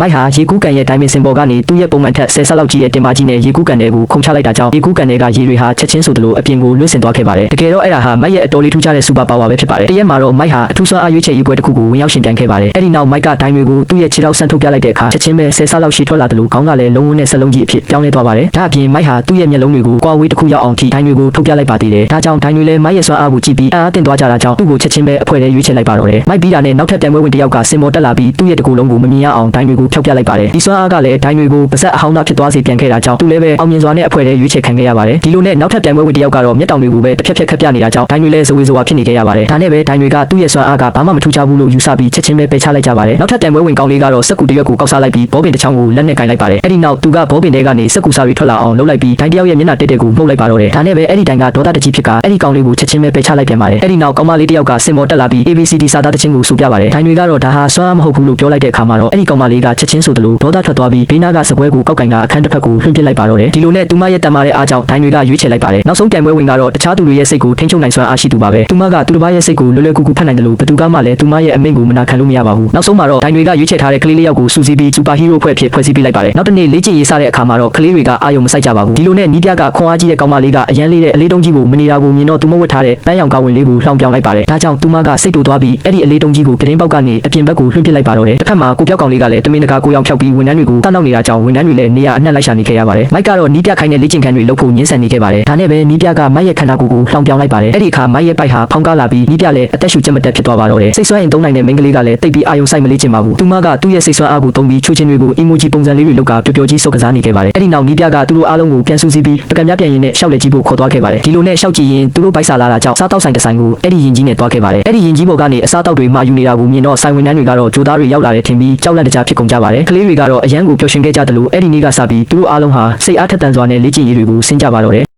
မိုက်ဟာရေကူးကန်ရဲ့ဒိုင်မင်စင်ပေါ်ကနေသူ့ရဲ့ပုံမှန်ထက်10ဆလောက်ကြီးရဲ့တင်ပါကြီးနဲ့ရေကူးကန်တွေကိုခုန်ချလိုက်တာကြောင့်ရေကူးကန်တွေကရေတွေဟာချက်ချင်းဆိုသလိုအပြင်ကိုလွင့်စင်သွားခဲ့ပါတယ်တကယ်တော့အဲ့ဒါဟာမိုက်ရဲ့အတော်လေးထူးခြားတဲ့စူပါပါဝါပဲဖြစ်ပါတယ်တရက်မှာတော့မိုက်ဟာအထူးစွမ်းအားရွေးချယ်ရေးပွဲတစ်ခုကိုဝင်ရောက်ရှင်ပြိုင်ခဲ့ပါတယ်အဲ့ဒီနောက်မိုက်ကဒိုင်တွေကိုသူ့ရဲ့ခြေထောက်ဆန့်ထုတ်ပြလိုက်တဲ့အခါချက်ချင်းပဲ10ဆလောက်ရှည်ထွက်လာတယ်လို့ခေါင်းကလည်းလုံးဝနဲ့စလုံးကြီးအဖြစ်ပြောင်းလဲသွားပါတယ်ဒါအပြင်မိုက်ဟာသူ့ရဲ့မျက်လုံးတွေကိုကွာဝေးတစ်ခုရောက်အောင်ထိဒိုင်တွေကိုထုတ်ပြလိုက်ပါသေးတယ်ဒါကြောင့်ဒိုင်တွေလည်းမိုက်ရဲ့စွမ်းအားကိုကြည့်ပြီးအားတင်သွားကြတာကြောင့်သူ့ကိုချက်ချင်းပဲအဖွဲထဲရွေးချယ်လိုက်ပါတော့တယ်မိုက်ပြီးတာနဲ့နောက်ထပ်ပြိုင်ပွဲဝင်တစ်ယောက်ကစင်ပေါ်တက်လာပြီးသူ့ရဲ့တကူလုံးကိုမမြင်ရအောင်ဒိုင်တွေကိုဖျောက်ပြလိုက်ပါတယ်ဒီစွမ်းအားကလည်းဒိုင်တွေကိုပါဇက်အဟောင်းသားဖြစ်သွားစေပြန်ခဲ့တာကြောင့်သူလည်းပဲအောင်မြင်စွာနဲ့အဖွဲထဲရွေးချယ်ခံခဲ့ရပါတယ်ဒီလိုနဲ့နောက်ထပ်ပြိုင်ပွဲဝင်တစ်ယောက်ကတော့မျက်တောင်တွေကိုပဲတစ်ဖြက်ဖြက်ခတ်ပြနေတာကြောင့်ဒိုင်တွေလည်းဇဝေဇဝါဖြစ်နေခဲ့ရပါတယ်ဒါနဲ့ပဲဒိုင်တွေကသူ့ရဲ့စွမ်းအားကဘာမှမထူးခြားဘူးလို့ယူဆပြီးချက်ချင်းပဲပယ်ချလိုက်ကြပါတယ်နောက်ထပ်ပြိုင်ပွဲဝင်ကောင်းလေးကတော့စက်ကူတရွက်ကိုကောက်စားလိုက်ပြီးဘောပင်တစ်ချောင်းကိုလက်နဲ့ကင်လိုက်ပါတယ်အဲ့ဒီနောက်သူကဘောပင်ထဲကနေစက်ကူစားပြီးထွက်လာအောင်လှုပ်လိုက်ပြီးဒိုင်တယောက်ရဲ့မျက်နှာတက်တဲ့ကိုမှုတ်လိုက်ပါတော့တယ်ဒါနဲ့ပဲအဲ့ဒီဒိုင်ကဒေါသတကြီးဖြစ်ကအဲ့ဒီကောင်လေးကိုချက်ချင်းပဲပယ်ချလိုက်ပြန်ပါတယ်အဲ့ဒီနောက်ကောင်မလေးတယောက်ကစင်ပေါ်တက်လာပြီး ABCD စာသားတချင်းကိုဆိုပြပါတယ်ဒိုင်တွေကတော့ဒါဟာစွမ်းအားမဟုတ်ဘူးလို့ပြောလိုက်တဲ့အခါမှာတော့အဲ့ဒီကောင်မလေးကချက်ချင်းဆိုသလိုဒေါသထွက်သွားပြီးဘေးနားကစပွဲကိုကောက်ကင်ကအခန်းတစ်ဖက်ကိုလွှင့်ပစ်လိုက်ပါတော့တယ်ဒီလိုနဲ့သူမရဲ့တမတဲ့အားကြောင့်ဒိုင်တွေကရွေးချယ်လိုက်ပါတယ်နောက်ဆုံးပြိုင်ပွဲဝင်ကတော့တခြားသူတွေရဲ့စိတ်ကိုထိန်းချုပ်နိုင်စွမ်းအားရှိသူပါပဲသူမကသူတစ်ပါးရဲ့စိတ်ကိုလွယ်လွယ်ကူကူဖတ်နိုင်တယ်လို့ဘယ်သူကမှလည်းသူမရဲ့အမိန့်ကိုမနာခံလို့မရပါဘူးနောက်ဆုံးမှာတော့ဒိုင်တွေကရွေးချယ်ထားတဲ့ကလေးလေးယောက်ကိုစူးစီးပြီးစူပါဟီးရိုးဖွဲ့ဖြစ်ဖွဲ့စည်းပေးလိုက်ပါတယ်နောက်တစ်နေ့လေ့ကျင့်ရေးစတဲ့အခါမှာတော့ကလေးတွေကအာရုံမစိုက်ကြပါဘူးဒီလိုနဲ့နီးပြကခွန်အားကြီးတဲ့ကောင်မလေးကအရန်လေးတဲ့အလေးတုံးကြီးကိုမနေတာကိုမြင်တော့သူမဝတ်ထားတဲ့ပန်းရောင်ကောင်းဝင်လေးကိုလှောင်ပြောင်လိုက်ပါတယ်ဒါကြောင့်သူမကစိတ်တူသွားပြီးအဲ့ဒီအလေးတုံးကြီးကိုကတင်းပေါက်ကနေအပြင်ဘက်ကိုလွှင့်ပစ်လိုက်ပါတော့တယ်တစ်ဖက်မှာကိုပြောက်ကောင်လေးကလည်းတမင်တကာကိုရောင်ဖြောက်ပြီးဝန်ထမ်းတွေကိုတောက်နေတာကြောင့်ဝန်ထမ်းတွေလည်းနေရာအနှံ့လိုက်ရှာနေခဲ့ရပါတယ်မိုက်ကတော့နီးပြခိုင်းတဲ့လေ့ကျင့်ခန်းတွေလုပ်ဖို့ညှင်းဆန်နေခဲ့ပါတယ်ဒါနဲ့ပဲနီးပြကမိုက်ရဲ့ခန္ဓာကိုယ်ကိုလှောင်ပြောင်လိုက်ပါတယ်အဲ့ဒီအခါမိုက်ရဲ့ပိုက်ဟာဖောင်းကားလာပြီးနီးပြလည်းအသက်ရှူချက်မတက်ဖြစ်သွားပါတော့တယ်စိတ်ဆွမ်းရင်သုံးနိုင်တဲ့မိန်းကလေးကလည်းတိတ်ပြီးအာယုံဆိုင်မလေးချင်ပါဘူးသူမကသူ့ရဲ့စိတ်ဆွမ်းအားကိုသုံးပြီးချိုးချင်းတွေကို emoji ပုံစံလေးတွေလောက်ကပျော်ပျော်ကြီးစုပ်ကစားနေခဲ့ပါတယ်အဲ့ဒီနောက်နီးပြကသူတို့အားလုံးကိုပြန်ဆူစီးပြီးပကံများပြန်ရင်နဲ့ရှောက်လက်ကြီးဖို့ခေါ်သွားခဲ့ပါတယ်ဒီလိုနဲ့ရှောက်ကြည့်ရင်သူတို့ပိုက်ဆာလာတာကြောင့်စားတောက်ဆိုင်တစ်ဆိုင်ကိုအဲ့ဒီရင်ကြီးနဲ့သွားခဲ့ပါတယ်အဲ့ဒီရင်ကြီးပေါ်ကနေအစားတောက်တွေမှာယူနေတာကိုမြင်တော့ဆိုင်ဝန်ထမ်းတွေကတော့ဂျိုသားတွေရောက်လာတယ်ထင်ပြီးကြောက်လန့်တကြားဖြစ်ကုန်ကြပါတယ်ကလေးတွေကတော့အရန်ကိုပျော်ရွှင်ခဲ့ကြတယ်လို့အဲ့ဒီနေ့ကစပြီးသူတို့အားလုံးဟာစိတ်အားထက်သန်စွာနဲ့လေ့ကျင့်ရေးတွေကိုဆင်းကြပါတော့တယ်